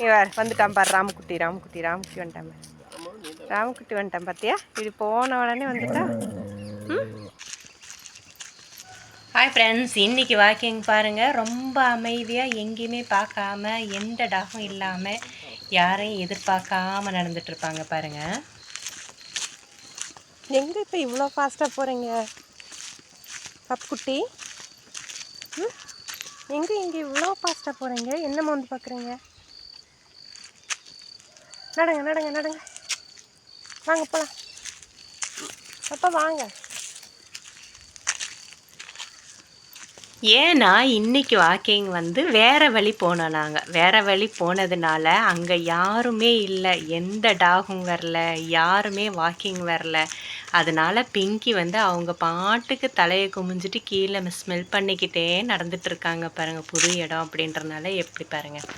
இவர் வந்துட்டான் பாரு ராமக்குட்டி ராமக்குட்டி ராமக்குட்டி வந்துட்டான் பாரு ராமக்குட்டி வந்துட்டான் பார்த்தியா இப்படி போன உடனே வந்துட்டா. ஹாய் ஃப்ரெண்ட்ஸ், இன்றைக்கி வாக்கிங் பாருங்கள். ரொம்ப அமைதியாக எங்கேயுமே பார்க்காம எந்த டாகும் இல்லாமல் யாரையும் எதிர்பார்க்காம நடந்துட்டுருப்பாங்க பாருங்கள். எங்கே இப்போ இவ்வளோ ஃபாஸ்ட்டாக போகிறீங்க பப்புக்குட்டி? எங்கே இவ்வளோ ஃபாஸ்ட்டாக போகிறீங்க? என்னம்மா வந்து பார்க்குறீங்க? நடங்க நடங்க நடங்க, வாங்க போகலாம். அப்பா வாங்க. ஏன்னா இன்றைக்கி வாக்கிங் வந்து வேறு வழி போனோம். நாங்கள் வேறு வழி போனதுனால அங்கே யாருமே இல்லை, எந்த டாகும் வரல, யாருமே வாக்கிங் வரல. அதனால் பிங்கி வந்து அவங்க பாட்டுக்கு தலையை குமிஞ்சிட்டு கீழே ஸ்மெல் பண்ணிக்கிட்டே நடந்துட்டுருக்காங்க பாருங்கள். புது இடம் அப்படின்றனால எப்படி பாருங்கள்.